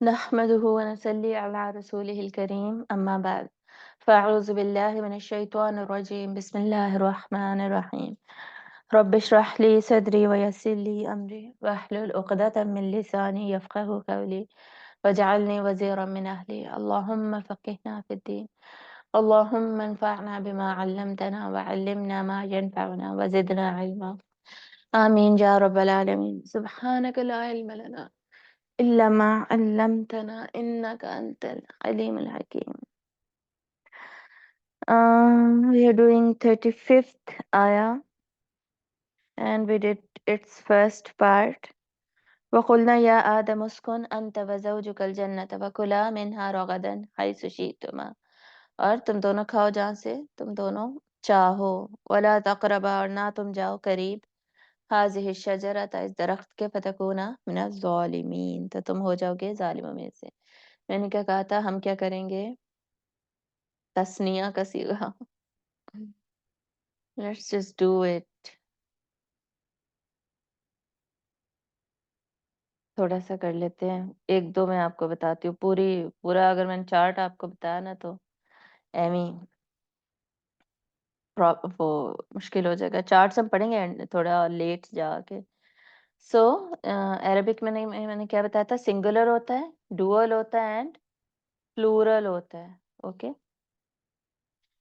نحمده ونصلي على رسوله الكريم أما بعد فأعوذ بالله من الشيطان الرجيم بسم الله الرحمن الرحيم رب اشرح لي صدري ويسر لي أمري واحلل عقدة من لساني يفقه قولي واجعلني وزيرا من أهلي اللهم فقهنا في الدين اللهم انفعنا بما علمتنا وعلمنا ما ينفعنا وزدنا علما آمين يا رب العالمين سبحانك لا علم لنا إلا ما علمتنا إنك أنت العليم الحكيم. We are doing 35th ayah and we did its first part. وقلنا يا آدم اسكن أنت وزوجك الجنة وكلا منها رغدا حيث شئتما اور تم دونوں کھاؤ جہاں سے تم دونوں چاہو ولا تقربا اور نہ تم جاؤ قریب هذه الشجرة اس درخت کے فتکونا من الظالمین تو تم ہو جاؤ گے ظالموں میں سے. میں نے کیا کہا تھا ہم کیا کریں گے تسنیہ کا صیغہ. Let's just do it. تھوڑا سا کر لیتے ہیں ایک دو میں آپ کو بتاتی ہوں پورا اگر میں نے چارٹ آپ کو بتایا نا تو ایویں وہ مشکل ہو جائے گا. چارٹس ہم پڑھیں گے تھوڑا لیٹ جا کے. سو عربک میں نے کیا بتایا تھا سنگولر ہوتا ہے ڈوئل ہوتا ہے اینڈ پلورل ہوتا ہے. اوکے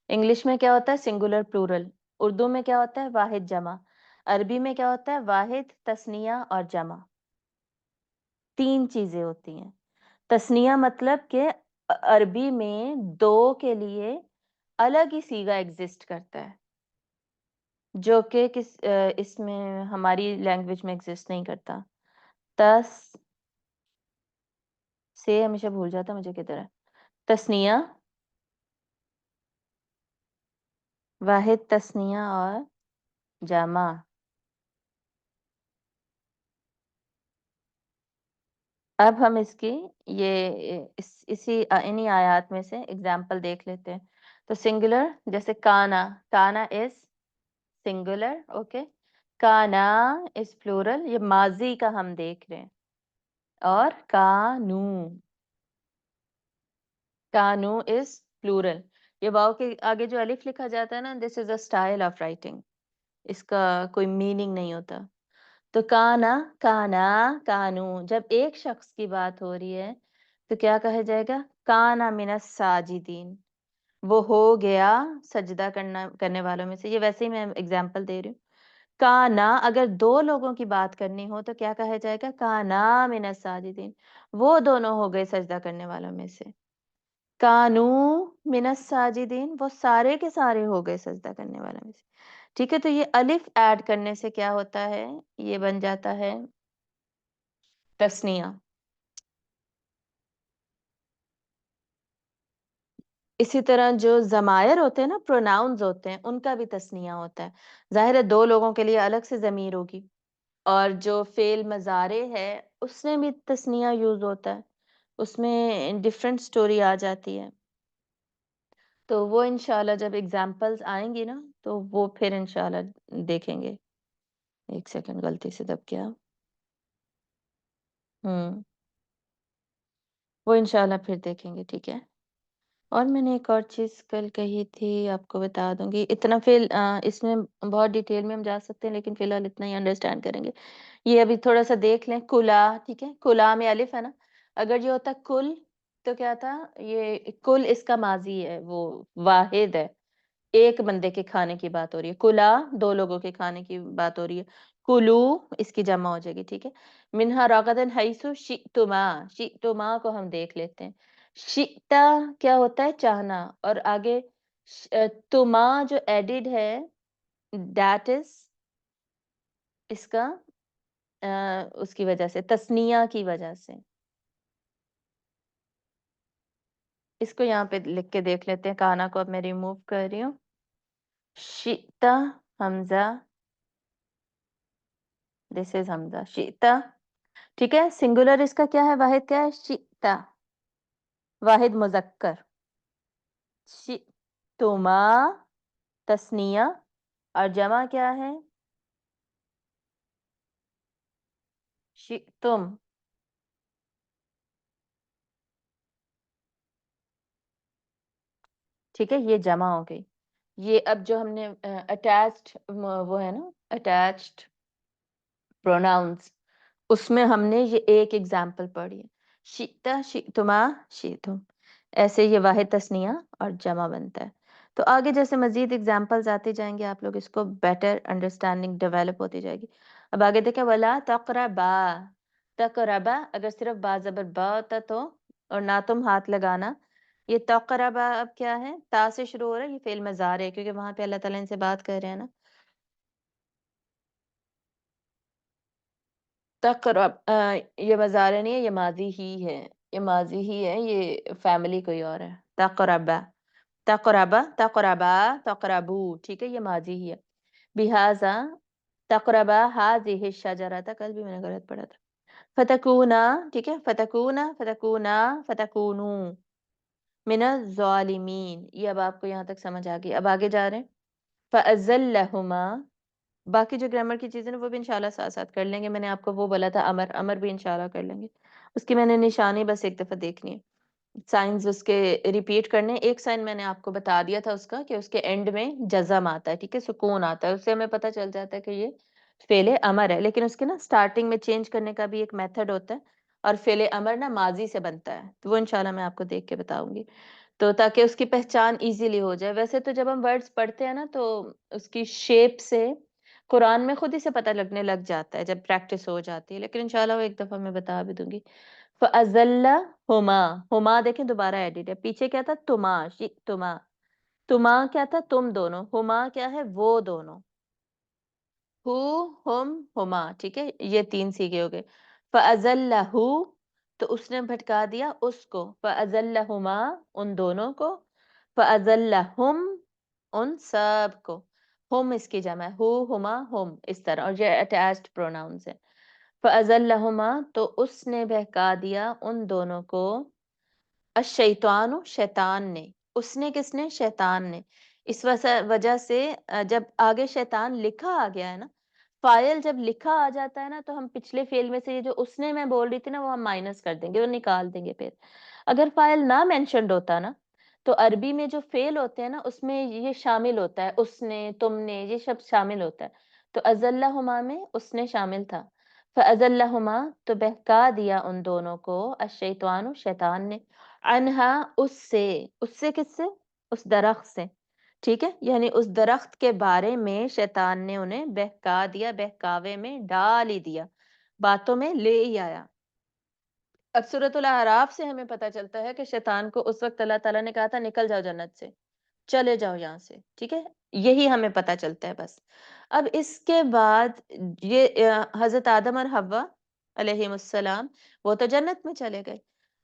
انگلش میں کیا ہوتا ہے سنگولر پلورل. اردو میں کیا ہوتا ہے واحد جمع. عربی میں کیا ہوتا ہے واحد تثنیہ اور جمع. تین چیزیں ہوتی ہیں. تثنیہ مطلب کہ عربی میں دو کے لیے الگ ہی صیغہ ایگزسٹ کرتا ہے جو کہ اس میں ہماری لینگویج میں ایگزسٹ نہیں کرتا. تس سے ہمیشہ بھول جاتا مجھے کدھر ہے. تثنیہ واحد تثنیہ اور جمع. اب ہم اس کی اسی انہی آیات میں سے اگزامپل دیکھ لیتے ہیں. تو سنگولر جیسے کانا کانا از سنگولر. اوکے کانا از پلورل. یہ ماضی کا ہم دیکھ رہے ہیں. اور کانو از پلورل. یہ واو کے آگے جو الف لکھا جاتا ہے نا دس از اے اسٹائل آف رائٹنگ. اس کا کوئی میننگ نہیں ہوتا. تو کانا کانو جب ایک شخص کی بات ہو رہی ہے تو کیا کہا جائے گا کانا من الساجدین. وہ ہو گیا سجدہ کرنے والوں میں سے. یہ ویسے ہی میں اگزامپل دے رہی ہوں. کانا اگر دو لوگوں کی بات کرنی ہو تو کیا کہا جائے گا کانا من الساجدین. وہ دونوں ہو گئے سجدہ کرنے والوں میں سے. کانو من الساجدین وہ سارے کے سارے ہو گئے سجدہ کرنے والوں میں سے. ٹھیک ہے تو یہ الف ایڈ کرنے سے کیا ہوتا ہے یہ بن جاتا ہے تثنیہ. اسی طرح جو ضمائر ہوتے ہیں نا پروناؤنز ہوتے ہیں ان کا بھی تثنیہ ہوتا ہے. ظاہر ہے دو لوگوں کے لیے الگ سے ضمیر ہوگی. اور جو فعل مضارع ہے اس میں بھی تثنیہ یوز ہوتا ہے. اس میں ڈفرینٹ سٹوری آ جاتی ہے. تو وہ انشاءاللہ جب اگزامپلز آئیں گی نا تو وہ پھر انشاءاللہ دیکھیں گے. ایک سیکنڈ غلطی سے دب گیا. وہ انشاءاللہ پھر دیکھیں گے. ٹھیک ہے. اور میں نے ایک اور چیز کل کہی تھی آپ کو بتا دوں گی. اتنا اس میں بہت ڈیٹیل میں ہم جا سکتے ہیں لیکن فی الحال اتنا ہی انڈرسٹینڈ کریں گے. یہ ابھی تھوڑا سا دیکھ لیں کلا. ٹھیک ہے کلا میں الف ہے نا. اگر یہ ہوتا کل تو کیا تھا یہ کل اس کا ماضی ہے وہ واحد ہے. ایک بندے کے کھانے کی بات ہو رہی ہے. کلا دو لوگوں کے کھانے کی بات ہو رہی ہے. کلو اس کی جمع ہو جائے گی. ٹھیک ہے. منہا راغدن حیثو شئتما شئتما کو ہم دیکھ لیتے ہیں. شئتا کیا ہوتا ہے چاہنا. اور آگے تما جو ایڈڈ ہے دیٹ از اس کا اس کی وجہ سے تثنیہ کی وجہ سے. اس کو یہاں پہ لکھ کے دیکھ لیتے ہیں. کانا کو اب میں ریموو کر رہی ہوں. شئتا حمزہ دس از حمزہ شئتا. ٹھیک ہے. سنگولر اس کا کیا ہے واحد کیا ہے شئتا واحد مذکر. شئتما تثنیہ اور جمع کیا ہے شئتم. ٹھیک ہے، یہ جمع ہو گئی. یہ اب جو ہم نے اٹیچڈ وہ ہے نا اٹیچڈ پروناؤنس، اس میں ہم نے یہ ایک ایگزامپل پڑھی ہے، شئتا شئتما شئتم، ایسے یہ واحد تثنیہ اور جمع بنتا ہے. تو آگے جیسے مزید ایگزامپلز آتے جائیں گے آپ لوگ اس کو بیٹر انڈرسٹینڈنگ ڈیولپ ہوتی جائے گی. اب آگے دیکھیں ولا تقربا، تقربا اگر صرف با زبر با ہوتا تو، اور نہ تم ہاتھ لگانا. یہ تقربا اب کیا ہے، تا سے شروع ہو رہا ہے، یہ فعل مضارع ہے کیونکہ وہاں پہ اللہ تعالیٰ ان سے بات کر رہے ہیں نا. تقرب یہ مضارع نہیں ہے، یہ ماضی ہی ہے، یہ ماضی ہی ہے، یہ فیملی کوئی اور ہے. تقربا تقربا تقربا تقربو، ٹھیک ہے، یہ ماضی ہی ہے. بہذا تقربا هذه الشجرة، کل بھی میں نے غلط پڑھا تھا. فتکونا، ٹھیک ہے، فتکونا فتکونا فتکونو من الظالمین. یہ اب آپ کو یہاں تک سمجھ آ گئی. اب آگے جا رہے ہیں. فَأَزَلَّهُمَا، باقی جو گرامر کی چیزیں نا وہ بھی انشاءاللہ ساتھ ساتھ کر لیں گے. میں نے آپ کو وہ بولا تھا امر، امر بھی انشاءاللہ کر لیں گے. اس کی میں نے نشانی بس ایک دفعہ دیکھنی ہے، سائنز اس کے ریپیٹ کرنے. ایک سائن میں نے آپ کو بتا دیا تھا اس کا کہ اس کے اینڈ میں جزم آتا ہے، ٹھیک ہے، سکون آتا ہے، اس سے ہمیں پتہ چل جاتا ہے کہ یہ فعل امر ہے. لیکن اس کے نا سٹارٹنگ میں چینج کرنے کا بھی ایک میتھڈ ہوتا ہے، اور فعل امر نا ماضی سے بنتا ہے، تو وہ انشاءاللہ میں آپ کو دیکھ کے بتاؤں گی، تو تاکہ اس کی پہچان ایزیلی ہو جائے. ویسے تو جب ہم ورڈز پڑھتے ہیں نا تو اس کی شیپ سے قرآن میں خود ہی سے پتہ لگنے لگ جاتا ہے جب پریکٹس ہو جاتی ہے، لیکن انشاءاللہ وہ ایک دفعہ میں بتا بھی دوں گی. فَأَزَلَّهُمَا، ہما دیکھیں دوبارہ ایڈٹ ہے، پیچھے کیا تھا تما، تما، تما کیا تھا تم دونوں، ہما کیا ہے وہ دونوں، ہو ہم ہما، ٹھیک ہے، یہ تین سیگے ہو گئے. فَأَزَلَّهُ، تو اس نے بھٹکا دیا اس کو، فَأَزَلَّهُمَا ان دونوں کو، فَأَزَلَّهُمْ ان سب کو. ہم اس کی جمع ہے، ہو ہما ہم، اس طرح، اور یہ اٹیچڈ پروناؤنس ہے. فَأَزَلَّهُمَا تو اس نے بہکا دیا ان دونوں کو، الشیطان شیطان نے، اس نے کس نے، شیطان نے. اس وجہ سے جب آگے شیطان لکھا آ گیا ہے نا، فاعل جب لکھا آ جاتا ہے نا تو ہم پچھلے فعل میں سے یہ جو اس نے میں بول رہی تھی نا وہ ہم مائنس کر دیں گے، وہ نکال دیں گے. پھر اگر فاعل نہ مینشنڈ ہوتا نا تو عربی میں جو فعل ہوتے ہیں نا اس میں یہ شامل ہوتا ہے، اس نے، تم نے، یہ سب شامل ہوتا ہے. تو ازلہما میں اس نے شامل تھا. فازلہما تو بہکا دیا ان دونوں کو، الشیطان شیطان نے، عنہا اس سے کس سے، اس درخت سے، ٹھیک ہے، یعنی اس درخت کے بارے میں شیطان نے انہیں بہکا دیا، بہکاوے میں ڈال ہی دیا، باتوں میں لے ہی آیا. اب سورۃ الاعراف سے ہمیں پتہ چلتا ہے کہ شیطان کو اس وقت اللہ تعالیٰ نے کہا تھا نکل جاؤ جنت سے، چلے جاؤ یہاں سے، ٹھیک ہے، یہی ہمیں پتہ چلتا ہے بس. اب اس کے بعد یہ حضرت آدم اور حوا علیہم السلام وہ تو جنت میں چلے گئے.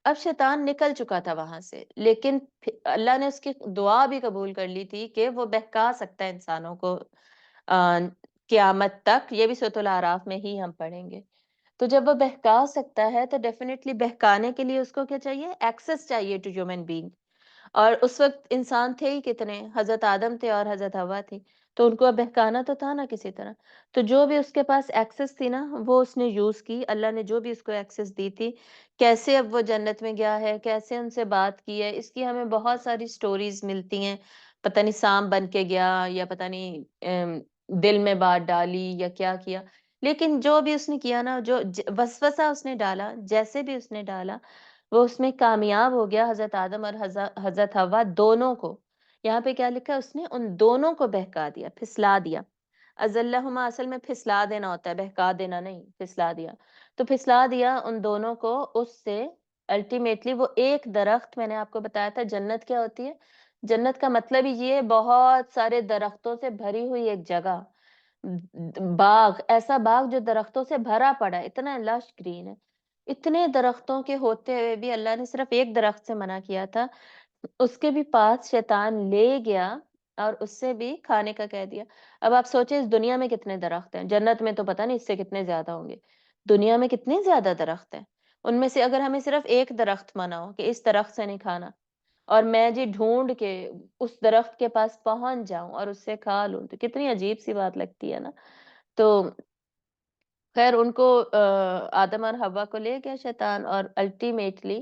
اب شیطان نکل چکا تھا وہاں سے، لیکن اللہ نے اس کی دعا بھی قبول کر لی تھی کہ وہ بہکا سکتا ہے انسانوں کو قیامت تک. یہ بھی سورۃ الاعراف میں ہی ہم پڑھیں گے. تو جب وہ بہکا سکتا ہے تو ڈیفینیٹلی بہکانے کے لیے اس کو کیا چاہیے، ایکسس چاہیے ٹو ہیومن بینگ. اور اس وقت انسان تھے ہی کتنے، حضرت آدم تھے اور حضرت حوا تھی، تو ان کو اب بہکانا تو تھا نا کسی طرح. تو جو بھی اس کے پاس ایکسس تھی نا وہ اس نے یوز کی، اللہ نے جو بھی اس کو ایکسس دی تھی. کیسے اب وہ جنت میں گیا ہے، کیسے ان سے بات کی ہے، اس کی ہمیں بہت ساری سٹوریز ملتی ہیں. پتہ نہیں سانپ بن کے گیا یا پتہ نہیں دل میں بات ڈالی یا کیا کیا، لیکن جو بھی اس نے کیا نا، جو وسوسہ اس نے ڈالا، جیسے بھی اس نے ڈالا وہ اس میں کامیاب ہو گیا حضرت آدم اور حضرت حوا دونوں کو. یہاں پہ کیا لکھا ہے، اس نے ان دونوں کو بہکا دیا، پھسلا دیا. ازلہما اصل میں پھسلا دینا ہوتا ہے، بہکا دینا نہیں، پھسلا دیا. تو پھسلا دیا ان دونوں کو اس سے. الٹیمیٹلی وہ ایک درخت، میں نے آپ کو بتایا تھا جنت کیا ہوتی ہے، جنت کا مطلب ہی یہ ہے بہت سارے درختوں سے بھری ہوئی ایک جگہ، باغ، ایسا باغ جو درختوں سے بھرا پڑا ہے، اتنا لش گرین ہے. اتنے درختوں کے ہوتے ہوئے بھی اللہ نے صرف ایک درخت سے منع کیا تھا، اس کے بھی پاس شیطان لے گیا اور اس سے بھی کھانے کا کہہ دیا. اب آپ سوچیں اس دنیا میں کتنے درخت ہیں، جنت میں تو پتہ نہیں اس سے کتنے زیادہ ہوں گے. دنیا میں کتنے زیادہ درخت ہیں، ان میں سے اگر ہمیں صرف ایک درخت منع ہو کہ اس درخت سے نہیں کھانا، اور میں جی ڈھونڈ کے اس درخت کے پاس پہنچ جاؤں اور اس سے کھا لوں، تو کتنی عجیب سی بات لگتی ہے نا. تو خیر ان کو آدم اور حوا کو لے گیا شیطان، اور الٹیمیٹلی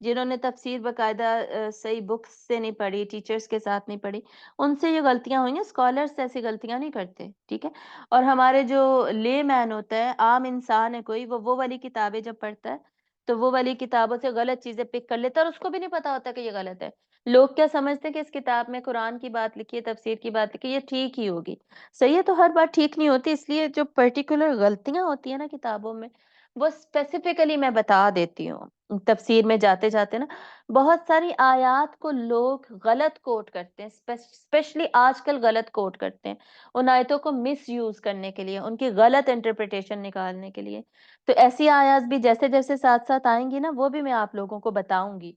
جنہوں نے تفسیر باقاعدہ صحیح بکس سے نہیں پڑھی، ٹیچرز کے ساتھ نہیں پڑھی، ان سے یہ غلطیاں ہوئی ہیں، اسکالرس ایسی غلطیاں نہیں کرتے، ٹھیک ہے؟ اور ہمارے جو لے مین ہوتا ہے، عام انسان ہے کوئی، وہ والی کتابیں جب پڑھتا ہے تو وہ والی کتابوں سے غلط چیزیں پک کر لیتا ہے اور اس کو بھی نہیں پتا ہوتا کہ یہ غلط ہے۔ لوگ کیا سمجھتے ہیں کہ اس کتاب میں قرآن کی بات لکھی ہے، تفسیر کی بات لکھی ہے، یہ ٹھیک ہی ہوگی۔ صحیح ہے، تو ہر بات ٹھیک نہیں ہوتی، اس لیے جو پرٹیکولر غلطیاں ہوتی ہیں نا کتابوں میں، وہ اسپیسیفکلی میں بتا دیتی ہوں۔ تفسیر میں جاتے جاتے نا بہت ساری آیات کو لوگ غلط کوٹ کرتے ہیں، اسپیشلی آج کل غلط کوٹ کرتے ہیں ان آیتوں کو مس یوز کرنے کے لیے، ان کی غلط انٹرپریٹیشن نکالنے کے لیے۔ تو ایسی آیات بھی جیسے جیسے ساتھ ساتھ آئیں گی نا، وہ بھی میں آپ لوگوں کو بتاؤں گی۔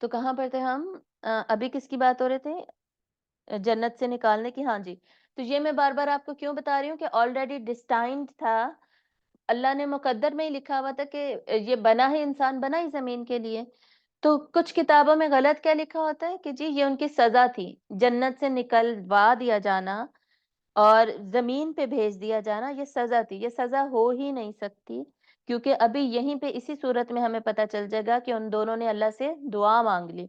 تو کہاں پر تھے ہم؟ ابھی کس کی بات ہو رہے تھے؟ جنت سے نکالنے کی، ہاں جی۔ تو یہ میں بار بار آپ کو کیوں بتا رہی ہوں کہ آلریڈی ڈسٹائنڈ تھا، اللہ نے مقدر میں ہی لکھا ہوا تھا کہ یہ بنا ہے، انسان بنا ہی زمین کے لیے۔ تو کچھ کتابوں میں غلط کیا لکھا ہوتا ہے کہ جی یہ ان کی سزا تھی، جنت سے نکلوا دیا جانا اور زمین پہ بھیج دیا جانا، یہ سزا تھی۔ یہ سزا ہو ہی نہیں سکتی، کیونکہ ابھی یہیں پہ اسی صورت میں ہمیں پتہ چل جائے گا کہ ان دونوں نے اللہ سے دعا مانگ لی،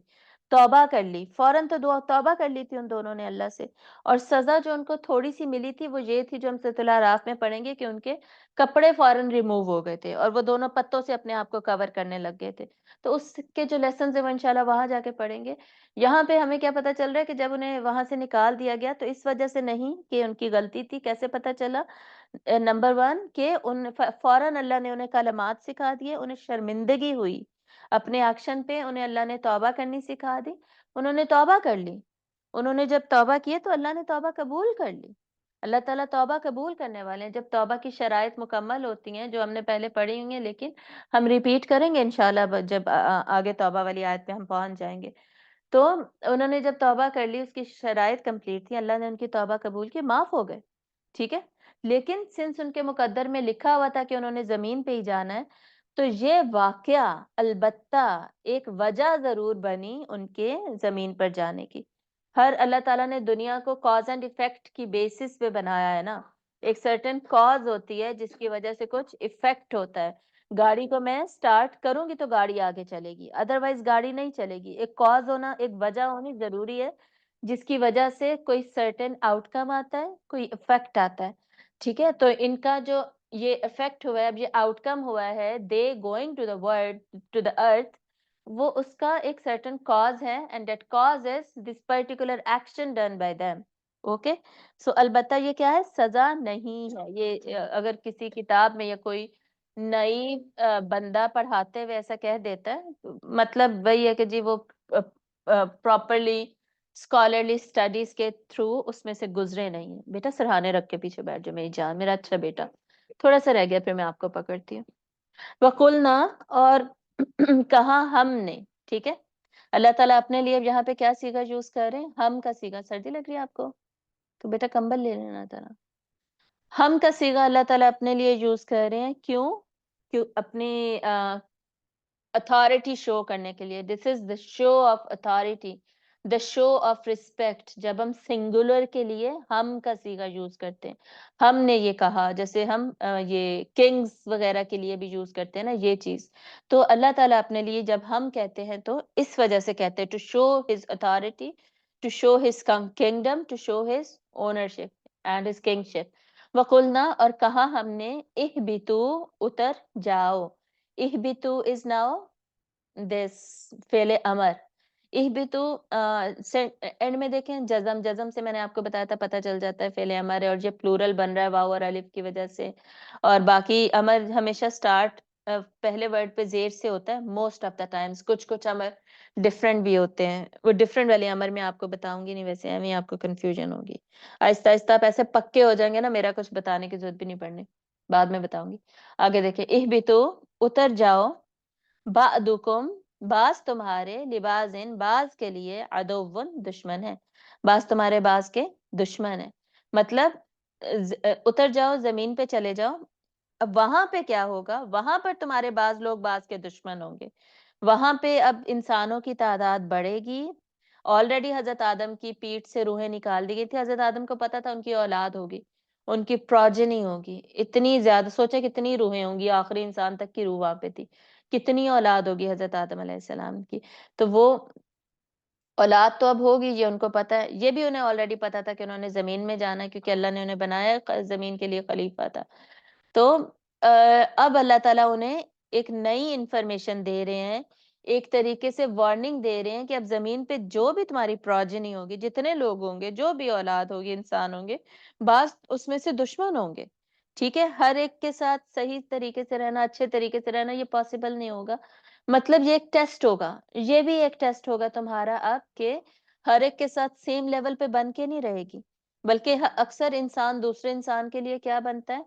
توبہ کر لی، فوراً تو توبہ کر لی تھی ان دونوں نے اللہ سے، اور سزا جو ان کو تھوڑی سی ملی تھی وہ یہ تھی جو ہم سورۃ الاعراف میں پڑھیں گے کہ ان کے کپڑے فوراً ریموو ہو گئے تھے اور وہ دونوں پتوں سے اپنے آپ کو کور کرنے لگ گئے تھے۔ تو اس کے جو لیسنز ہیں وہ انشاءاللہ وہاں جا کے پڑھیں گے۔ یہاں پہ ہمیں کیا پتا چل رہا ہے کہ جب انہیں وہاں سے نکال دیا گیا تو اس وجہ سے نہیں کہ ان کی غلطی تھی۔ کیسے پتا چلا؟ نمبر ون کہ فوراً اللہ نے انہیں کلمات سکھا دیے، انہیں شرمندگی ہوئی اپنے ایکشن پہ، انہیں اللہ نے توبہ کرنی سکھا دی، انہوں نے توبہ کر لی۔ انہوں نے جب توبہ کی تو اللہ نے توبہ قبول کر لی۔ اللہ تعالیٰ توبہ قبول کرنے والے ہیں جب توبہ کی شرائط مکمل ہوتی ہیں، جو ہم نے پہلے پڑھی ہوئی ہیں، لیکن ہم ریپیٹ کریں گے انشاءاللہ جب آگے توبہ والی آیت پہ ہم پہنچ جائیں گے۔ تو انہوں نے جب توبہ کر لی، اس کی شرائط کمپلیٹ تھی، اللہ نے ان کی توبہ قبول کی، معاف ہو گئے، ٹھیک ہے؟ لیکن سنس ان کے مقدر میں لکھا ہوا تھا کہ انہوں نے زمین پہ ہی جانا ہے، تو یہ واقعہ البتہ ایک وجہ ضرور بنی ان کے زمین پر جانے کی۔ ہر اللہ تعالیٰ نے دنیا کو کاز اینڈ ایفیکٹ کی بیسس پہ بنایا ہے نا، ایک سرٹن کاز ہوتی ہے جس کی وجہ سے کچھ ایفیکٹ ہوتا ہے۔ گاڑی کو میں سٹارٹ کروں گی تو گاڑی آگے چلے گی، ادروائز گاڑی نہیں چلے گی۔ ایک کاز ہونا، ایک وجہ ہونی ضروری ہے جس کی وجہ سے کوئی سرٹن آؤٹ کم آتا ہے، کوئی افیکٹ آتا ہے، ٹھیک ہے؟ تو ان کا جو یہ افیکٹ ہوا ہے، اب یہ آؤٹ کم ہوا ہے، they going to the world, to the earth, وہ اس کا ایک سرٹن کاز ہے، and that cause is this particular action done by them۔ Okay, so البتہ یہ کیا ہے؟ سزا نہیں ہے۔ یہ اگر کسی کتاب میں یا کوئی نئی بندہ پڑھاتے ہوئے ایسا کہہ دیتا ہے، مطلب وہی ہے کہ جی وہ پراپرلی اسکالرلی اسٹڈیز کے تھرو اس میں سے گزرے نہیں ہیں۔ بیٹا سرہانے رکھ کے پیچھے بیٹھ جاؤ میری جان، میرا اچھا بیٹا، تھوڑا سا رہ گیا پھر میں آپ کو پکڑتی ہوں۔ وَقُلْنَا، اور کہا ہم نے، ٹھیک ہے؟ اللہ تعالیٰ اپنے لیے یہاں پہ کیا صیغہ یوز کر رہے ہیں؟ ہم کا صیغہ۔ سردی لگ رہی ہے آپ کو تو بیٹا کمبل لے لینا ذرا۔ ہم کا صیغہ اللہ تعالیٰ اپنے لیے یوز کر رہے ہیں، کیوں؟ کیوں؟ اپنی اتھارٹی شو کرنے کے لیے۔ This is the show of authority, the show of respect. جب ہم سنگولر کے لیے ہم کا صیغہ یوز کرتے ہیں، ہم نے یہ کہا، جیسے ہم یہ کنگز وغیرہ کے لیے بھی یوز کرتے ہیں نا یہ چیز، تو اللہ تعالیٰ اپنے لیے جب ہم کہتے ہیں تو اس وجہ سے کہتے ہیں to show his authority, to show his kingdom, to show his ownership and his kingship. وقلنا، اور کہا ہم نے، اہبتو، اتر جاؤ۔ اہبتو از ناؤ دس فعل امر۔ اہبتو اینڈ میں دیکھیں جزم، جزم سے میں نے آپ کو بتایا تھا پتہ چل جاتا ہے فعل امر ہے، اور یہ پلورل بن رہا ہے واو اور الف کی وجہ سے، اور باقی امر ہمیشہ سٹارٹ پہلے ورڈ پہ زیر سے ہوتا ہے موسٹ آف دا ٹائمز۔ کچھ کچھ امر ڈفرینٹ بھی ہوتے ہیں، وہ ڈفرینٹ والے امر میں آپ کو بتاؤں گی نہیں، ویسے ایویں آپ کو کنفیوژن ہوگی۔ آہستہ آہستہ آپ ایسے پکے ہو جائیں گے نا، میرا کچھ بتانے کی ضرورت بھی نہیں پڑنی، بعد میں بتاؤں گی۔ آگے دیکھیں، اہبتو، اتر جاؤ، بعضکم، بعض تمہارے، لبازن، بعض کے لیے، عدوٌ، دشمن ہے، بعض تمہارے بعض کے دشمن ہے۔ مطلب اتر جاؤ، زمین پہ چلے جاؤ، اب وہاں پہ کیا ہوگا؟ وہاں پر تمہارے بعض لوگ بعض کے دشمن ہوں گے، وہاں پہ اب انسانوں کی تعداد بڑھے گی۔ آلریڈی حضرت آدم کی پیٹ سے روحیں نکال دی گئی تھی، حضرت آدم کو پتا تھا ان کی اولاد ہوگی، ان کی پروجنی ہوگی، اتنی زیادہ، سوچے کتنی روحیں ہوں گی، آخری انسان تک کی روح وہاں پہ تھی، کتنی اولاد ہوگی حضرت آدم علیہ السلام کی، تو وہ اولاد تو اب ہوگی، یہ ان کو پتہ ہے، یہ بھی انہیں آلریڈی پتا تھا کہ انہوں نے زمین میں جانا ہے کیونکہ اللہ نے انہیں بنایا زمین کے لیے خلیفہ تھا۔ تو اب اللہ تعالیٰ انہیں ایک نئی انفارمیشن دے رہے ہیں، ایک طریقے سے وارننگ دے رہے ہیں کہ اب زمین پہ جو بھی تمہاری پروجنی ہوگی، جتنے لوگ ہوں گے، جو بھی اولاد ہوگی، انسان ہوں گے، بعض اس میں سے دشمن ہوں گے، ٹھیک ہے؟ ہر ایک کے ساتھ صحیح طریقے سے رہنا، اچھے طریقے سے رہنا، یہ پاسبل نہیں ہوگا۔ مطلب یہ ایک ٹیسٹ ہوگا، یہ بھی ایک ٹیسٹ ہوگا تمہارا اب کہ ہر ایک کے ساتھ سیم لیول پہ بن کے نہیں رہے گی، بلکہ اکثر انسان دوسرے انسان کے لیے کیا بنتا ہے؟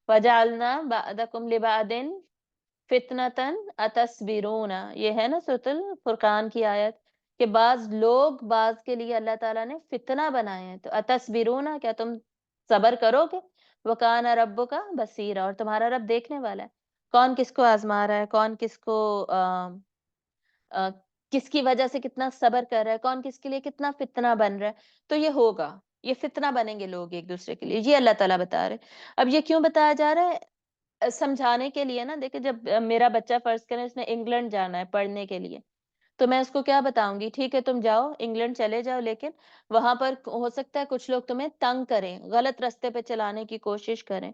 وَجَعَلْنَا بَعْضَكُمْ لِبَعْضٍ فِتْنَةً أَتَصْبِرُونَ، یہ ہے نا سورۃ الفرقان کی آیت کہ بعض لوگ بعض کے لیے اللہ تعالیٰ نے فتنہ بنائے ہیں، تو اتصبرون، کیا تم صبر کرو گے؟ وَكَانَ رَبُّكَ بَصِيرًا، اور تمہارا رب دیکھنے والا ہے، کون کس کو آزما رہا ہے، کون کس کو آ، کس کی وجہ سے کتنا صبر کر رہا ہے، کون کس کے لیے کتنا فتنہ بن رہا ہے، تو یہ ہوگا، یہ فتنہ بنیں گے لوگ ایک دوسرے کے لیے، یہ اللہ تعالیٰ بتا رہے ہیں۔ اب یہ کیوں بتایا جا رہا ہے؟ سمجھانے کے لیے نا، دیکھیں جب میرا بچہ فرض کریں اس نے انگلینڈ جانا ہے پڑھنے کے لیے، تو میں اس کو کیا بتاؤں گی؟ ٹھیک ہے تم جاؤ انگلینڈ چلے جاؤ، لیکن وہاں پر ہو سکتا ہے کچھ لوگ تمہیں تنگ کریں، غلط راستے پہ چلانے کی کوشش کریں،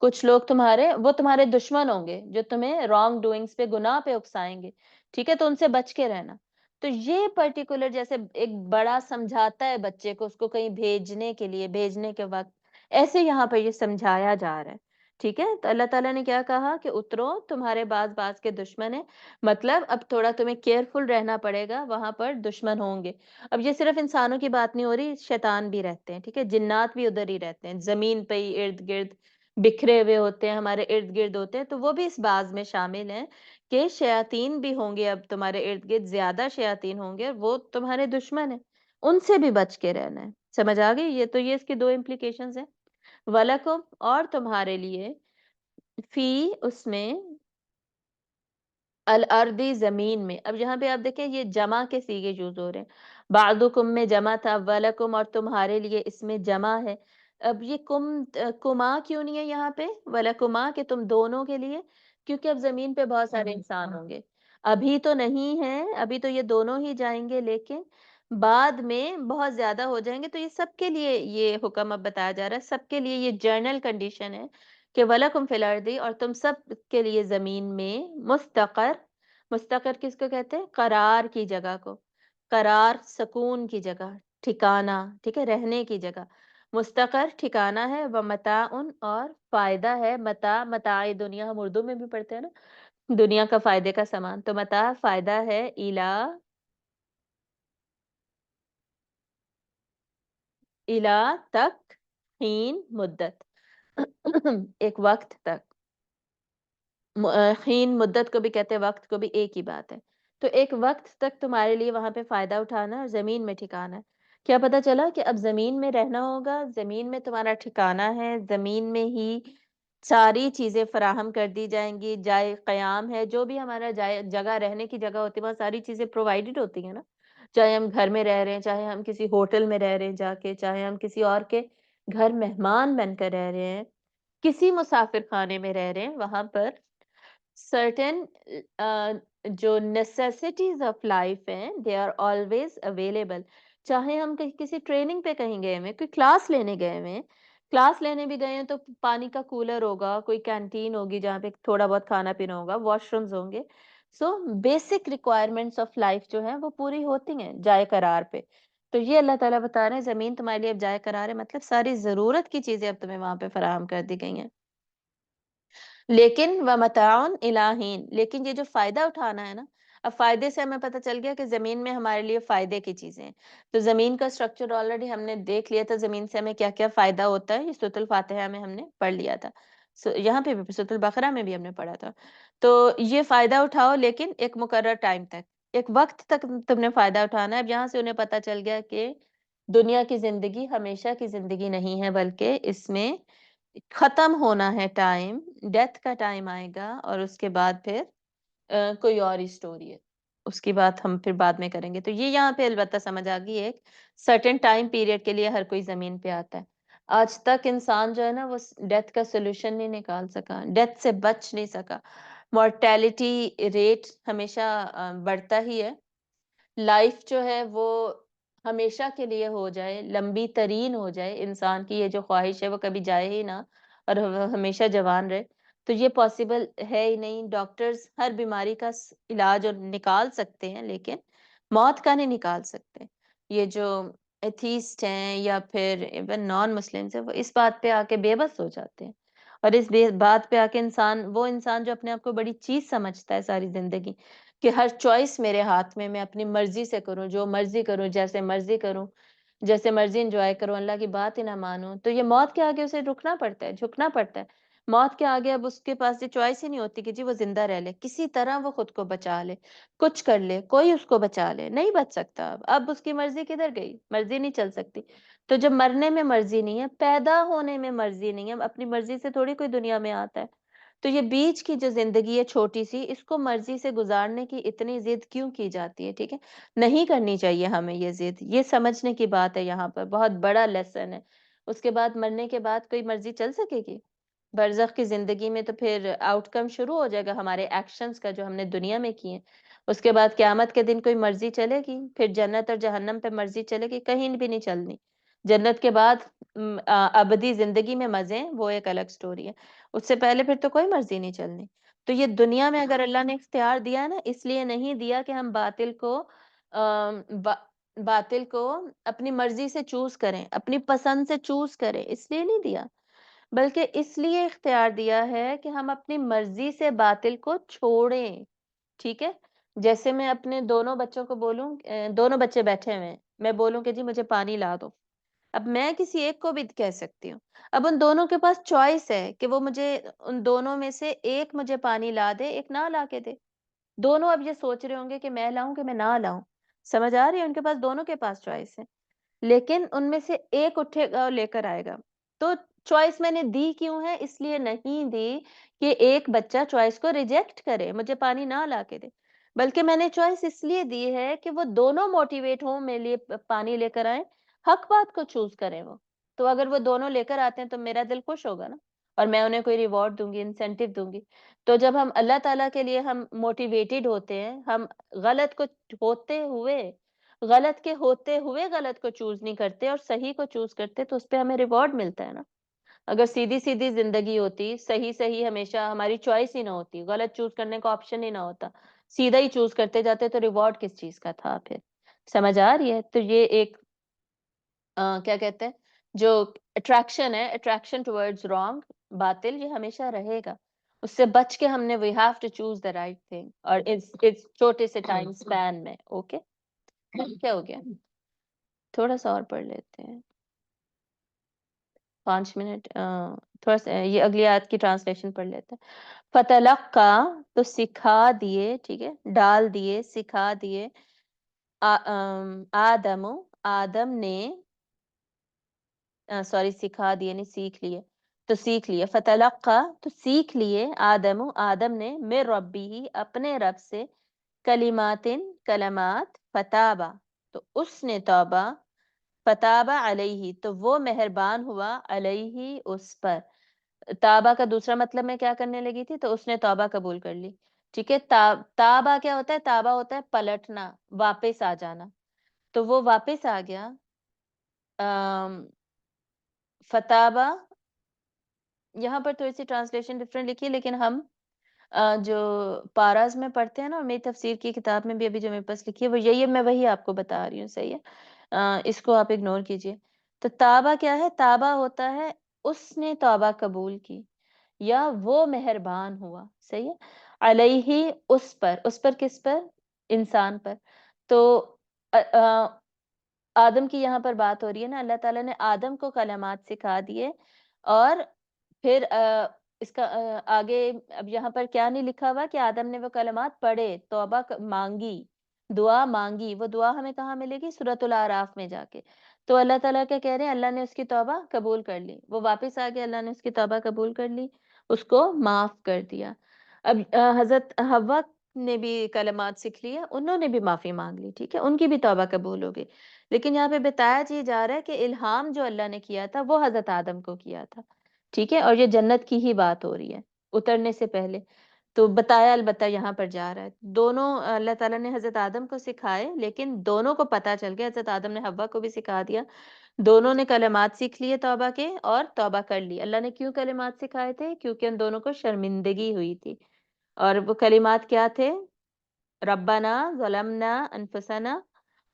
کچھ لوگ تمہارے دشمن ہوں گے جو تمہیں رانگ ڈوئنگز پہ، گناہ پہ اکسائیں گے، ٹھیک ہے؟ تو ان سے بچ کے رہنا۔ تو یہ پرٹیکولر جیسے ایک بڑا سمجھاتا ہے بچے کو، اس کو کہیں بھیجنے کے لیے، بھیجنے کے وقت، ایسے یہاں پر یہ سمجھایا جا رہا ہے، ٹھیک ہے؟ تو اللہ تعالیٰ نے کیا کہا کہ اترو، تمہارے بعض کے دشمن ہیں، مطلب اب تھوڑا تمہیں کیئرفل رہنا پڑے گا، وہاں پر دشمن ہوں گے۔ اب یہ صرف انسانوں کی بات نہیں ہو رہی، شیطان بھی رہتے ہیں، ٹھیک ہے؟ جنات بھی ادھر ہی رہتے ہیں، زمین پہ ہی ارد گرد بکھرے ہوئے ہوتے ہیں، ہمارے ارد گرد ہوتے ہیں، تو وہ بھی اس باز میں شامل ہیں کہ شیاطین بھی ہوں گے، اب تمہارے ارد گرد زیادہ شیاطین ہوں گے، وہ تمہارے دشمن ہیں، ان سے بھی بچ کے رہنا ہے۔ سمجھ آ گئی؟ یہ تو یہ اس کی دو امپلیکیشنز ہیں، وَلَكُمْ، اور تمہارے لیے، فی، اس میں، الارضی، زمین میں، اب یہاں پہ آپ دیکھیں یہ جمع کے صیغے یوز ہو رہے ہیں، بعضکم میں جمع تھا، ولکم، اور تمہارے لیے اس میں جمع ہے۔ اب یہ کما کیوں نہیں ہے یہاں پہ، ولکما، کہ تم دونوں کے لیے؟ کیونکہ اب زمین پہ بہت سارے انسان ہوں گے، ابھی تو نہیں ہے، ابھی تو یہ دونوں ہی جائیں گے، لیکن بعد میں بہت زیادہ ہو جائیں گے، تو یہ سب کے لیے یہ حکم اب بتایا جا رہا ہے، سب کے لیے یہ جنرل کنڈیشن ہے کہ وَلَكُمْ فِي الْأَرْضِ، اور تم سب کے لیے زمین میں، مستقر، مستقر کس کو کہتے ہیں؟ قرار کی جگہ کو، قرار سکون کی جگہ، ٹھکانہ، ٹھیک ہے؟ رہنے کی جگہ، مستقر ٹھکانہ ہے، وَمَتَاعٌ، اور فائدہ ہے، متاع، متاع دنیا ہم اردو میں بھی پڑھتے ہیں نا، دنیا کا فائدے کا سامان، تو متاع فائدہ ہے، الا تک، حین، مدت، ایک وقت تک، حین، مدت کو بھی کہتے ہیں، وقت کو بھی، ایک ہی بات ہے، تو ایک وقت تک تمہارے لیے وہاں پہ فائدہ اٹھانا اور زمین میں ٹھکانا ہے۔ کیا پتا چلا کہ اب زمین میں رہنا ہوگا، زمین میں تمہارا ٹھکانا ہے، زمین میں ہی ساری چیزیں فراہم کر دی جائیں گی، جائے قیام ہے، جو بھی ہمارا جگہ، رہنے کی جگہ ہوتی ہے، وہاں ساری چیزیں پرووائڈڈ ہوتی ہیں نا، چاہے ہم گھر میں رہ رہے ہیں، چاہے ہم کسی ہوٹل میں رہ رہے ہیں جا کے، چاہے ہم کسی اور کے گھر مہمان بن کر رہ رہے ہیں، کسی مسافر خانے میں رہ رہے ہیں، وہاں پر certain جو necessities of life ہیں they are always available، چاہے ہم کسی ٹریننگ پہ کہیں گئے ہوئے، کوئی کلاس لینے گئے ہوئے، کلاس لینے بھی گئے ہیں تو پانی کا کولر ہوگا، کوئی کینٹین ہوگی جہاں پہ تھوڑا بہت کھانا پینا ہوگا، واش رومز ہوں گے، so basic requirements of life جو ہیں وہ پوری ہوتی ہیں جائے قرار پہ۔ تو یہ اللہ تعالیٰ بتا رہے ہیں زمین تمہارے لیے اب جائے قرار ہے، مطلب ساری ضرورت کی چیزیں اب تمہیں وہاں پہ فراہم کر دی گئی ہیں، لیکن وَمَتَاعٌ إِلَىٰ حِينٍ، لیکن یہ جو فائدہ اٹھانا ہے نا، اب فائدے سے ہمیں پتہ چل گیا کہ زمین میں ہمارے لیے فائدے کی چیزیں ہیں، تو زمین کا سٹرکچر آلریڈی ہم نے دیکھ لیا تھا، زمین سے ہمیں کیا کیا فائدہ ہوتا ہے، یہ سورۃ الفاتحہ میں ہم نے پڑھ لیا تھا، یہاں پہ بھی سورۃ البقرہ میں بھی ہم نے پڑھا تھا، تو یہ فائدہ اٹھاؤ لیکن ایک مقرر ٹائم تک، ایک وقت تک تم نے فائدہ اٹھانا ہے۔ اب یہاں سے انہیں پتہ چل گیا کہ دنیا کی زندگی ہمیشہ کی زندگی نہیں ہے، بلکہ اس میں ختم ہونا ہے ٹائم، ڈیتھ کا ٹائم آئے گا، اور اس کے بعد پھر کوئی اور ہی سٹوری ہے، اس کی بات ہم پھر بعد میں کریں گے۔ تو یہ یہاں پہ البتہ سمجھ آ گئی، ایک سرٹن ٹائم پیریڈ کے لیے ہر کوئی زمین پہ آتا ہے۔ آج تک انسان جو ہے نا وہ ڈیتھ کا سولوشن نہیں نکال سکا، ڈیتھ سے بچ نہیں سکا، مورٹیلٹی ریٹ ہمیشہ بڑھتا ہی ہے، لائف جو ہے وہ ہمیشہ کے لیے ہو جائے، لمبی ترین ہو جائے، انسان کی یہ جو خواہش ہے وہ کبھی جائے ہی نہ اور وہ ہمیشہ جوان رہے، تو یہ پاسبل ہے ہی نہیں۔ ڈاکٹرز ہر بیماری کا علاج اور نکال سکتے ہیں لیکن موت کا نہیں نکال سکتے۔ یہ جو ایتھیسٹ ہیں یا پھر ایون نان مسلمس ہیں وہ اس بات پہ آ کے بے بس ہو جاتے ہیں، اور اس بات پہ آ کے وہ انسان جو اپنے آپ کو بڑی چیز سمجھتا ہے ساری زندگی، کہ ہر چوائس میرے ہاتھ میں اپنی مرضی سے کروں، جو مرضی کروں، جیسے مرضی کروں، جیسے مرضی انجوائے کروں، اللہ کی بات ہی نہ مانوں، تو یہ موت کے آگے اسے رکنا پڑتا ہے، جھکنا پڑتا ہے۔ موت کے آگے اب اس کے پاس یہ چوائس ہی نہیں ہوتی کہ جی وہ زندہ رہ لے، کسی طرح وہ خود کو بچا لے، کچھ کر لے، کوئی اس کو بچا لے، نہیں بچ سکتا۔ اب اس کی مرضی کدھر گئی؟ مرضی نہیں چل سکتی۔ تو جب مرنے میں مرضی نہیں ہے، پیدا ہونے میں مرضی نہیں ہے، اپنی مرضی سے تھوڑی کوئی دنیا میں آتا ہے، تو یہ بیچ کی جو زندگی ہے چھوٹی سی، اس کو مرضی سے گزارنے کی اتنی ضد کیوں کی جاتی ہے؟ ٹھیک ہے، نہیں کرنی چاہیے ہمیں یہ ضد، یہ سمجھنے کی بات ہے، یہاں پر بہت بڑا لیسن ہے۔ اس کے بعد مرنے کے بعد کوئی مرضی چل سکے گی؟ برزخ کی زندگی میں تو پھر آؤٹ کم شروع ہو جائے گا ہمارے ایکشنز کا جو ہم نے دنیا میں کیے، اس کے بعد قیامت کے دن کوئی مرضی چلے گی؟ پھر جنت اور جہنم پہ مرضی چلے گی؟ کہیں بھی نہیں چلنی۔ جنت کے بعد ابدی زندگی میں مزے ہیں، وہ ایک الگ سٹوری ہے، اس سے پہلے پھر تو کوئی مرضی نہیں چلنی۔ تو یہ دنیا میں اگر اللہ نے اختیار دیا ہے نا، اس لیے نہیں دیا کہ ہم آم، با- باطل کو اپنی مرضی سے چوز کریں، اپنی پسند سے چوز کریں، اس لیے نہیں دیا، بلکہ اس لیے اختیار دیا ہے کہ ہم اپنی مرضی سے باطل کو چھوڑیں۔ ٹھیک ہے، جیسے میں اپنے دونوں بچوں کو بولوں، دونوں بچے بیٹھے ہوئے ہیں، میں بولوں کہ جی مجھے پانی لا دو، اب میں کسی ایک کو بھی کہہ سکتی ہوں، اب ان دونوں کے پاس چوائس ہے کہ وہ مجھے ان دونوں میں سے ایک مجھے پانی لا دے، ایک نہ لا کے دے۔ دونوں اب یہ سوچ رہے ہوں گے کہ میں لاؤں کہ میں نہ لاؤں، سمجھ آ رہی ہے؟ ان کے پاس دونوں کے پاس چوائس ہے، لیکن ان میں سے ایک اٹھے گا اور لے کر آئے گا۔ تو چوائس میں نے دی کیوں ہے؟ اس لیے نہیں دی کہ ایک بچہ چوائس کو ریجیکٹ کرے، مجھے پانی نہ لا کے دے، بلکہ میں نے چوائس اس لیے دی ہے کہ وہ دونوں موٹیویٹ ہوں میرے لیے پانی لے کر آئیں، حق بات کو چوز کریں وہ۔ تو اگر وہ دونوں لے کر آتے ہیں تو میرا دل خوش ہوگا نا، اور میں انہیں کوئی ریوارڈ دوں گی، انسینٹیو دوں گی۔ تو جب ہم اللہ تعالیٰ کے لیے ہم موٹیویٹڈ ہوتے ہیں، ہم غلط کو ہوتے ہوئے غلط کو چوز نہیں کرتے اور صحیح کو چوز کرتے، تو اس پہ ہمیں ریوارڈ ملتا ہے نا۔ اگر سیدھی سیدھی زندگی ہوتی، صحیح صحیح ہمیشہ ہماری چوائس ہی نہ ہوتی، غلط چوز کرنے کا آپشن ہی نہ ہوتا، سیدھا ہی چوز کرتے جاتے، تو ریوارڈ کس چیز کا تھا پھر؟ سمجھ آ رہی ہے؟ تو یہ ایک کیا کہتے ہیں، جو اٹریکشن ہے، اٹریکشن ٹورڈز رانگ، باطل، یہ ہمیشہ رہے گا، اس سے بچ کے ہم نے we have to choose the right thing, اور اس چھوٹے سے ٹائم سپین میں۔ اوکے، کیا ہو گیا؟ تھوڑا سا اور پڑھ لیتے ہیں، 5 منٹ، تھوڑا سا یہ اگلی آیت کی ٹرانسلیشن پڑھ لیتے ہیں۔ فتلقا، تو سکھا دیے، ٹھیک ہے، ڈال دیے، سکھا دیے، آدم، آدم نے، سوری سکھا دیے نہیں، سیکھ لیے، تو سیکھ لیے، فتلقا، تو سیکھ لیے، آدم، آدم نے، من ربی، اپنے رب سے، کلمات، کلمات، فتابا، تو اس نے توبہ، فتابا علیہ، تو وہ مہربان ہوا، علیہ، اس پر۔ تابہ کا دوسرا مطلب میں کیا کرنے لگی تھی، تو اس نے توبہ قبول کر لی۔ ٹھیک ہے، تابہ کیا ہوتا ہے؟ تابہ ہوتا ہے پلٹنا، واپس آ جانا، تو وہ واپس آ گیا۔ فتابہ، یہاں پر تھوڑی سی ٹرانسلیشن ڈفرینٹ لکھی ہے، لیکن ہم جو پاراز میں پڑھتے ہیں نا، اور میری تفسیر کی کتاب میں بھی ابھی جو میرے پاس لکھی ہے وہ یہی ہے، میں وہی آپ کو بتا رہی ہوں، صحیح ہے؟ اس کو آپ اگنور کیجئے۔ تو تابہ کیا ہے؟ تابہ ہوتا ہے اس نے توبہ قبول کی، یا وہ مہربان ہوا، صحیح ہے، علیہ، اس پر کس پر؟ انسان پر۔ تو آدم کی یہاں پر بات ہو رہی ہے نا، اللہ تعالیٰ نے آدم کو کلمات سکھا دیے، اور پھر اس کا آگے اب یہاں پر کیا نہیں لکھا ہوا کہ آدم نے وہ کلمات پڑھے، توبہ مانگی، دعا مانگی، وہ دعا ہمیں کہاں ملے گی؟ سورۃ الاعراف میں جا کے۔ تو اللہ تعالیٰ کیا کہہ رہے ہیں؟ اللہ نے اس کی توبہ قبول کر لی، وہ واپس آ گیا، اللہ نے اس کی توبہ قبول کر لی، اس کو معاف کر دیا۔ اب حضرت حوا نے بھی کلمات سیکھ لیا، انہوں نے بھی معافی مانگ لی، ٹھیک ہے، ان کی بھی توبہ قبول ہو گئی، لیکن یہاں پہ بتایا جا رہا ہے کہ الہام جو اللہ نے کیا تھا وہ حضرت آدم کو کیا تھا، ٹھیک ہے، اور یہ جنت کی ہی بات ہو رہی ہے، اترنے سے پہلے۔ تو بتایا البتہ یہاں پر جا رہا ہے دونوں اللہ تعالیٰ نے حضرت آدم کو سکھائے لیکن دونوں کو پتہ چل گیا حضرت آدم نے حوا کو بھی سکھا دیا دونوں نے کلمات سیکھ لیے توبہ کے اور توبہ کر لی اللہ نے کیوں کلمات سکھائے تھے کیونکہ ان دونوں کو شرمندگی ہوئی تھی اور وہ کلمات کیا تھے ربنا ظلمنا انفسنا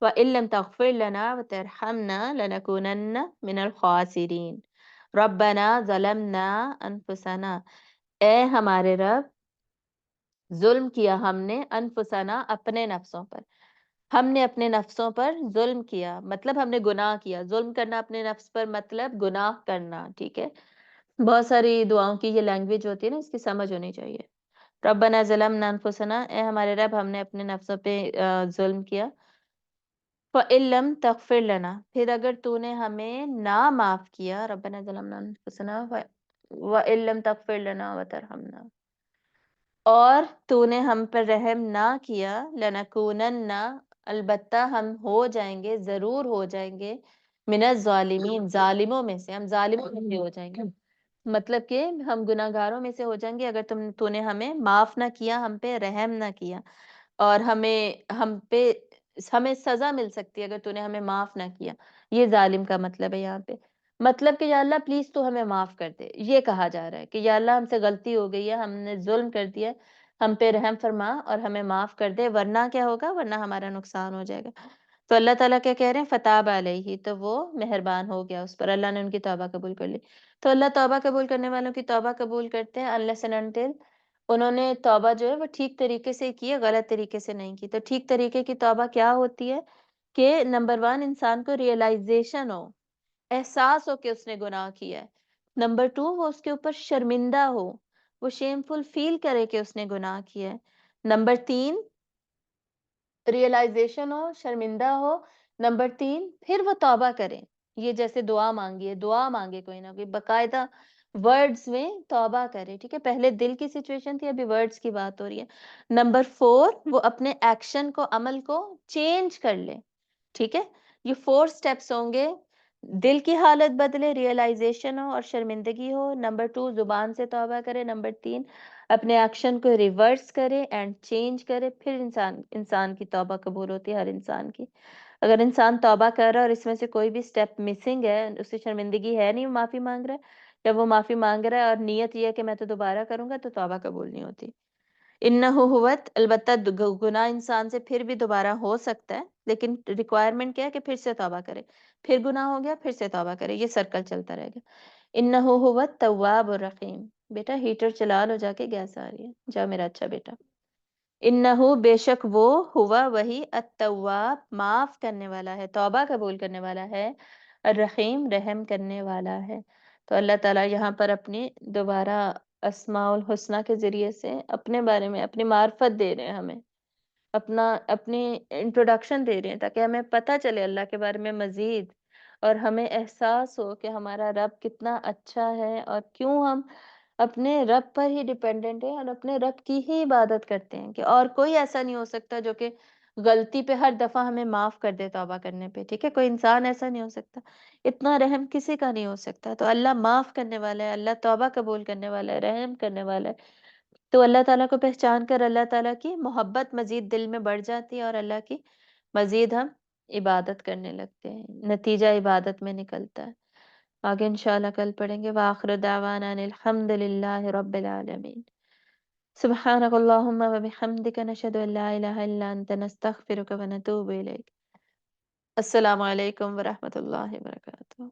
وَإِن لَّمْ تَغْفِرْ لَنَا وَتَرْحَمْنَا لَنَكُونَنَّ مِنَ الْخَاسِرِينَ ربنا ظلمنا انفسنا اے ہمارے رب ظلم کیا ہم نے انفسنا اپنے نفسوں پر ہم نے اپنے نفسوں پر ظلم کیا مطلب ہم نے گناہ کیا ظلم کرنا اپنے نفس پر مطلب گناہ کرنا ٹھیک ہے بہت ساری دعاؤں کی یہ لینگویج ہوتی ہے نا اس کی سمجھ ہونی چاہیے ربنا ظلمنا انفسنا اے ہمارے رب ہم نے اپنے نفسوں پہ ظلم کیا فَإِن لَّمْ تَغْفِرْ لَنَا پھر اگر تو نے ہمیں نہ معاف کیا ربنا ظلمنا انفسنا وَإِن لَّمْ تَغْفِرْ لَنَا وَتَرْحَمْنَا اور تو نے ہم پر رحم نہ کیا لَنَكُونَنَّ البتہ ہم ہو جائیں گے ضرور ہو جائیں گے من الظالمین ظالموں میں سے ہم ظالموں میں سے ہو جائیں گے مطلب کہ ہم گناہ گاروں میں سے ہو جائیں گے اگر تو نے ہمیں معاف نہ کیا ہم پہ رحم نہ کیا اور ہمیں سزا مل سکتی ہے اگر تو نے ہمیں معاف نہ کیا یہ ظالم کا مطلب ہے یہاں پہ مطلب کہ یا اللہ پلیز تو ہمیں معاف کر دے یہ کہا جا رہا ہے کہ یا اللہ ہم سے غلطی ہو گئی ہے ہم نے ظلم کر دیا ہے، ہم پہ رحم فرما اور ہمیں معاف کر دے ورنہ کیا ہوگا ورنہ ہمارا نقصان ہو جائے گا تو اللہ تعالیٰ کیا کہہ رہے ہیں فتاب علیہ تو وہ مہربان ہو گیا اس پر اللہ نے ان کی توبہ قبول کر لی تو اللہ توبہ قبول کرنے والوں کی توبہ قبول کرتے ہیں unless and until انہوں نے توبہ جو ہے وہ ٹھیک طریقے سے کی ہے غلط طریقے سے نہیں کی تو ٹھیک طریقے کی توبہ کیا ہوتی ہے کہ نمبر 1 انسان کو ریئلائزیشن ہو احساس ہو کہ اس نے گناہ کیا ہے نمبر 2 وہ اس کے اوپر شرمندہ ہو وہ شیم فل فیل کرے کہ اس نے گناہ کیا ہے نمبر 3 ریئلائزیشن ہو شرمندہ ہو نمبر 3 پھر وہ توبہ کرے یہ جیسے دعا مانگی ہے دعا مانگے کوئی نہ کوئی باقاعدہ ورڈز میں توبہ کرے ٹھیک ہے پہلے دل کی سچویشن تھی ابھی ورڈز کی بات ہو رہی ہے نمبر 4 وہ اپنے ایکشن کو عمل کو چینج کر لے ٹھیک ہے یہ 4 سٹیپس ہوں گے دل کی حالت بدلے ریئلائزیشن ہو اور شرمندگی ہو نمبر 2 زبان سے توبہ کرے نمبر 3 اپنے ایکشن کو ریورس کرے اینڈ چینج کرے پھر انسان کی توبہ قبول ہوتی ہے ہر انسان کی اگر انسان توبہ کر رہا ہے اور اس میں سے کوئی بھی سٹیپ مسنگ ہے اسے شرمندگی ہے نہیں وہ معافی مانگ رہا ہے جب وہ معافی مانگ رہا ہے اور نیت یہ ہے کہ میں تو دوبارہ کروں گا تو توبہ قبول نہیں ہوتی انہو ہوت البتہ گناہ انسان سے پھر بھی دوبارہ ہو سکتا ہے لیکن ریکوائرمنٹ کیا ہے کہ پھر سے توبہ کرے پھر گناہ ہو گیا پھر سے توبہ کرے یہ سرکل چلتا رہے گا انہو ہوت تواب الرحیم بیٹا ہیٹر چلا لو جا کے گیس آ رہی ہے جا میرا اچھا بیٹا انہو بے شک وہ ہوا وہی التواب معاف کرنے والا ہے توبہ قبول کرنے والا ہے الرحیم رحم کرنے والا ہے تو اللہ تعالیٰ یہاں پر اپنی دوبارہ اسماء الحسنہ کے ذریعے سے اپنے بارے میں اپنی معرفت دے رہے ہیں ہمیں اپنی انٹروڈکشن دے رہے ہیں تاکہ ہمیں پتہ چلے اللہ کے بارے میں مزید اور ہمیں احساس ہو کہ ہمارا رب کتنا اچھا ہے اور کیوں ہم اپنے رب پر ہی ڈیپینڈنٹ ہیں اور اپنے رب کی ہی عبادت کرتے ہیں کہ اور کوئی ایسا نہیں ہو سکتا جو کہ غلطی پہ ہر دفعہ ہمیں معاف کر دے توبہ کرنے پہ ٹھیک ہے کوئی انسان ایسا نہیں ہو سکتا اتنا رحم کسی کا نہیں ہو سکتا تو اللہ معاف کرنے والا ہے اللہ توبہ قبول کرنے والا ہے رحم کرنے والا ہے تو اللہ تعالیٰ کو پہچان کر اللہ تعالیٰ کی محبت مزید دل میں بڑھ جاتی ہے اور اللہ کی مزید ہم عبادت کرنے لگتے ہیں نتیجہ عبادت میں نکلتا ہے آگے انشاءاللہ کل پڑھیں گے وآخر دعوانا ان الحمد للہ رب العالمین سبحانک اللہم وبحمدک نشہد ان لا الہ الا انت نستغفرک ونتوب الیک السلام علیکم ورحمۃ اللہ وبرکاتہ